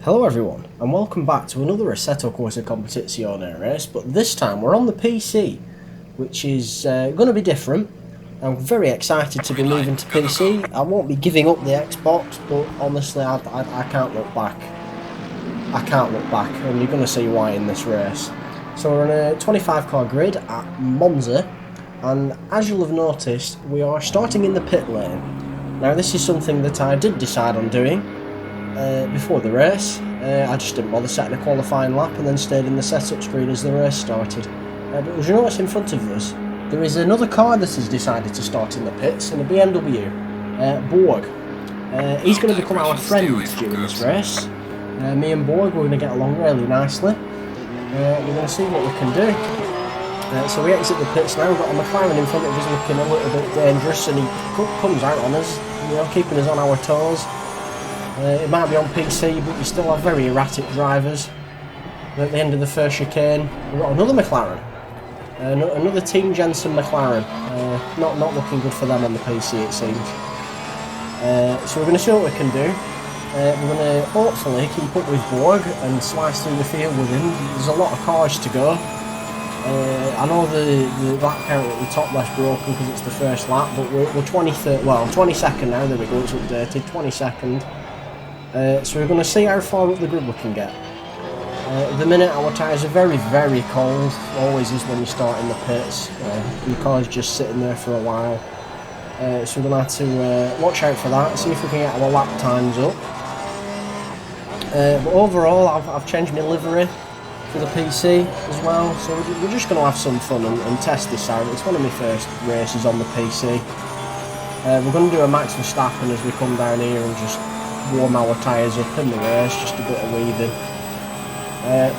Hello everyone, and welcome back to another Assetto Corsa Competizione race, but this time we're on the PC, which is going to be different. I'm very excited to be moving to PC. I won't be giving up the Xbox, but honestly I can't look back. I can't look back, and you're going to see why in this race. So we're on a 25 car grid at Monza, and as you'll have noticed, we are starting in the pit lane. Now this is something that I did decide on doing before the race. I just didn't bother setting a qualifying lap and then stayed in the setup screen as the race started. But as you notice in front of us, there is another car that has decided to start in the pits, in a BMW, Borg. He's going to become our friend during this race. Me and Borg, we're going to get along really nicely. We're going to see what we can do. So we exit the pits now. We've got a McLaren in front of us looking a little bit dangerous, and he comes out on us, keeping us on our toes. It might be on PC, but you still have very erratic drivers. At the end of the first chicane, we've got another McLaren. Another Team Jensen McLaren. Not looking good for them on the PC, it seems. So we're going to see what we can do. We're going to hopefully keep up with Borg and slice through the field with him. There's a lot of cars to go. I know the lap count at the top left's broken because it's the first lap, but we're 22nd now. There we go, it's updated, 22nd. So we're going to see how far up the grid we can get. At the minute our tyres are very, very cold, always is when you start in the pits. The car's just sitting there for a while. So we're going to have to watch out for that, see if we can get our lap times up. But overall I've changed my livery for the PC as well, so we're just going to have some fun and test this out. It's one of my first races on the PC. We're going to do a Max Verstappen as we come down here and just warm our tyres up in the race, just a bit of weaving.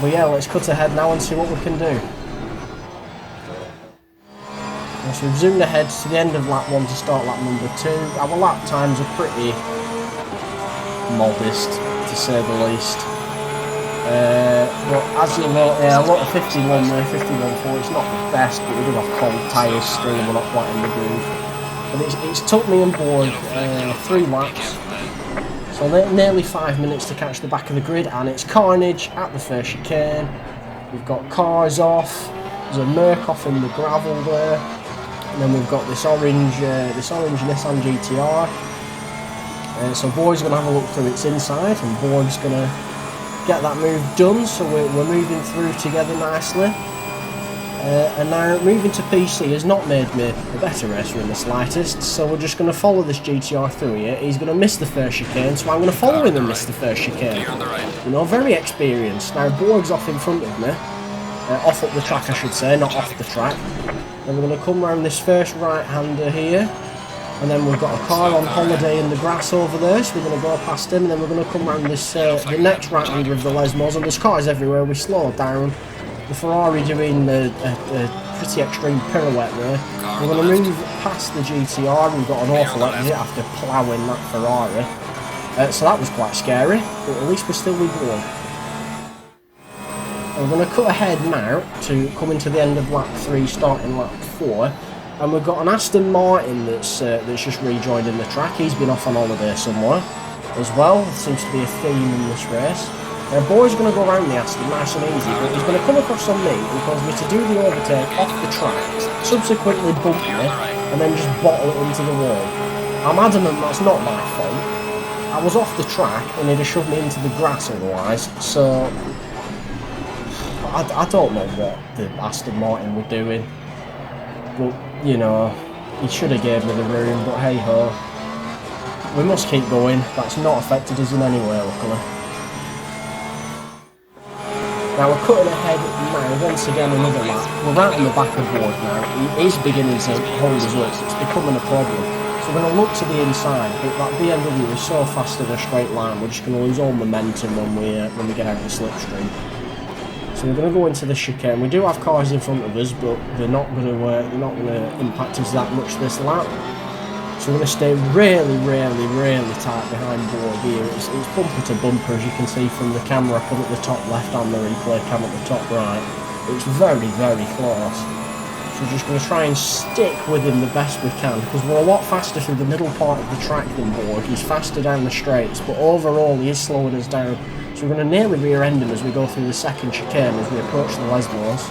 But yeah, let's cut ahead now and see what we can do. So we've zoomed ahead to the end of lap 1 to start lap number 2. Our lap times are pretty modest, to say the least. But as you know, a lot of 51 there, 51.4, it's not the best, but we do have cold tyres still and we're not quite in the groove. But it's took me on board 3 laps. So nearly 5 minutes to catch the back of the grid, and it's carnage at the first chicane. We've got cars off, there's a Merc off in the gravel there, and then we've got this orange Nissan GTR. So Borg's going to have a look through its inside, and Borg's going to get that move done, so we're moving through together nicely. And now moving to PC has not made me a better racer in the slightest, so we're just going to follow this GTR through here. He's going to miss the first chicane, so I'm going to follow him and miss the first chicane. You know, very experienced. Now Borg's off in front of me, off up the track I should say, not off the track. Then we're going to come round this first right-hander here, and then we've got a car on holiday in the grass over there, so we're going to go past him, and then we're going to come round this the next right-hander of the Lesmos, and there's cars everywhere. We slow down. The Ferrari doing a pretty extreme pirouette there. We're going to move past the GTR. We've got an awful exit after ploughing that Ferrari. So that was quite scary, but at least we're still with Borg. We're going to cut ahead now to coming to the end of lap 3, starting lap 4. And we've got an Aston Martin that's just rejoined in the track. He's been off on holiday somewhere as well. There seems to be a theme in this race. Borg's going to go around the Aston nice and easy, but he's going to come across on me and cause me to do the overtake off the track, subsequently bump me, and then just bottle it into the wall. I'm adamant that's not my fault. I was off the track and he'd have shoved me into the grass otherwise, so I don't know what the Aston Martin were doing, but you know, he should have gave me the room, but hey ho. We must keep going. That's not affected us in any way, luckily. Now we're cutting ahead now, once again another lap. We're right on the back of Borg now. He is beginning to hold us up, it's becoming a problem. So we're going to look to the inside, but that BMW is so fast in a straight line, we're just going to lose all momentum when we get out of the slipstream. So we're going to go into the chicane. We do have cars in front of us, but they're not going to impact us that much this lap. So we're going to stay really, really, really tight behind Borg here. It's bumper to bumper, as you can see from the camera up at the top left and the replay cam at the top right. It's very, very close. So we're just going to try and stick with him the best we can, because we're a lot faster through the middle part of the track than Borg. He's faster down the straights, but overall he is slowing us down. So we're going to nearly rear-end him as we go through the second chicane as we approach the Lesmos.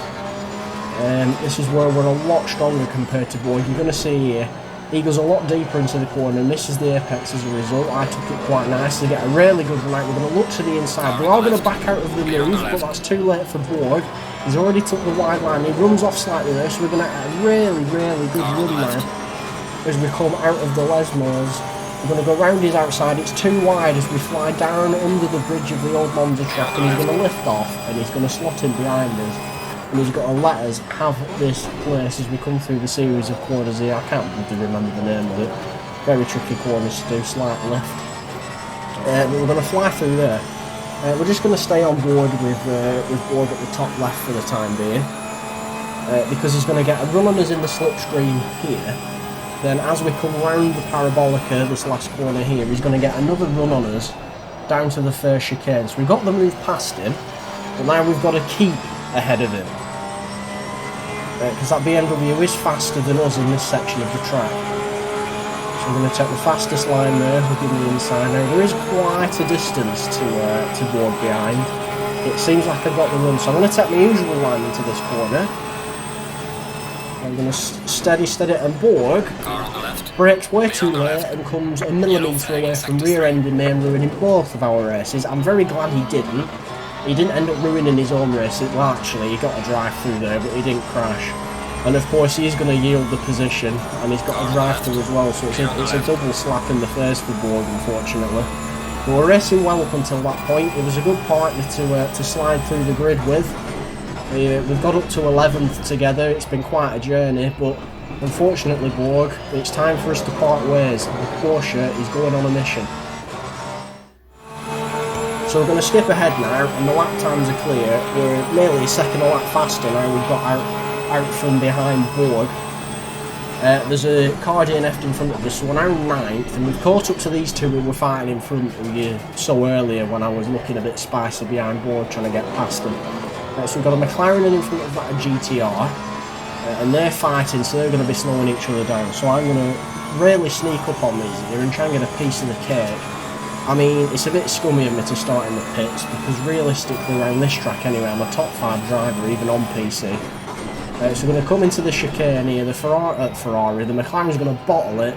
This is where we're a lot stronger compared to Borg. You're going to see here, he goes a lot deeper into the corner and misses the apex as a result. I took it quite nicely, get a really good run out. We're going to look to the inside. We are going to back out of the move, but that's too late for Borg. He's already took the wide line. He runs off slightly there, so we're going to get a really, really good run now as we come out of the Lesmos. We're going to go round his outside. It's too wide as we fly down under the bridge of the old Monza track, and he's going to lift off and he's going to slot in behind us. And he's got to let us have this place as we come through the series of corners here. I can't remember the name of it. Very tricky corners to do, slight lift. But we're going to fly through there. We're just going to stay on board with Borg at the top left for the time being, because he's going to get a run on us in the slipstream here. Then as we come round the parabolica, this last corner here, he's going to get another run on us down to the first chicane. So we've got the move past him, but now we've got to keep ahead of him, because that BMW is faster than us in this section of the track. So we're going to take the fastest line there, looking the inside. Now there is quite a distance to Borg behind. It seems like I've got the run, so I'm going to take my usual line into this corner. I'm going to steady, and Borg brakes way too late and comes a millimetre away from rear-ending me and ruining both of our races. I'm very glad he didn't. He didn't end up ruining his own race. Well, actually, he got a drive through there, but he didn't crash. And of course, he's going to yield the position, and he's got a drive through as well, so it's a double slap in the face for Borg, unfortunately. But we're racing well up until that point. It was a good partner to slide through the grid with. We've got up to 11th together. It's been quite a journey, but unfortunately, Borg, it's time for us to part ways. The Porsche is going on a mission. So we're going to skip ahead now, and the lap times are clear. We're nearly a second a lap faster now. We've got out from behind Borg. There's a car DNF'd in front of us, so we're now 9th, and we've caught up to these two who were fighting in front of you so earlier when I was looking a bit spicy behind Borg trying to get past them. So we've got a McLaren in front of that, a GTR, and they're fighting, so they're going to be slowing each other down. So I'm going to really sneak up on these here and try and get a piece of the cake. I mean, it's a bit scummy of me to start in the pits, because realistically around this track anyway, I'm a top 5 driver, even on PC. So we're going to come into the chicane here, the Ferrari, the McLaren's going to bottle it,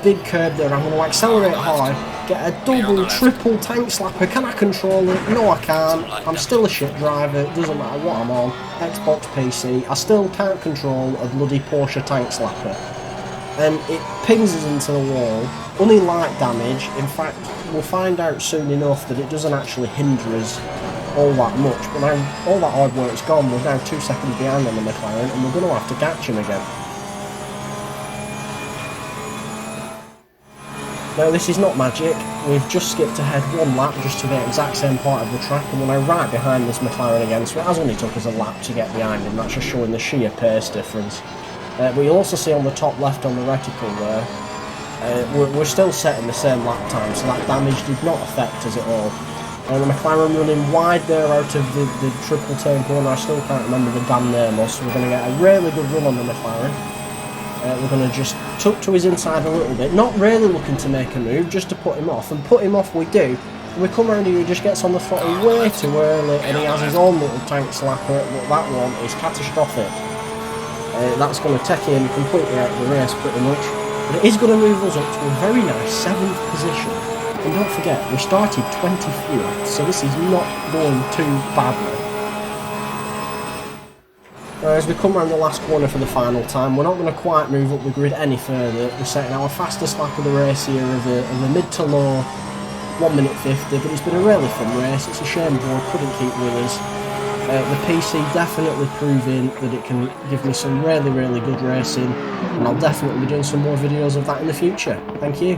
big curb there, I'm going to accelerate hard, get a double, triple tank slapper. Can I control it? No, I can't. I'm still a shit driver, it doesn't matter what I'm on, Xbox, PC, I still can't control a bloody Porsche tank slapper. And it pings us into the wall, only light damage. In fact, we'll find out soon enough that it doesn't actually hinder us all that much, but now all that hard work's gone. We're now 2 seconds behind on the McLaren, and we're going to have to catch him again. Now this is not magic, we've just skipped ahead 1 lap just to the exact same part of the track, and we're now right behind this McLaren again, so it has only took us a lap to get behind him. That's just showing the sheer pace difference. But you'll also see on the top left on the reticle there, we're still setting the same lap time, so that damage did not affect us at all. And the McLaren running wide there out of the triple turn corner. I still can't remember the damn name of, so we're going to get a really good run on the McLaren. We're going to just tuck to his inside a little bit, not really looking to make a move, just to put him off, and put him off we do. And we come around here, he just gets on the throttle way too early, and he has his own little tank slapper, but that one is catastrophic. That's going to take him completely out of the race pretty much, but it is going to move us up to a very nice 7th position. And don't forget, we started 24th, so this is not going too badly. As we come around the last corner for the final time, we're not going to quite move up the grid any further. We're setting our fastest lap of the race here of a mid to low 1 minute 50, but it's been a really fun race. It's a shame Borg couldn't keep with us. The PC definitely proving that it can give me some really, really good racing, and I'll definitely be doing some more videos of that in the future. Thank you.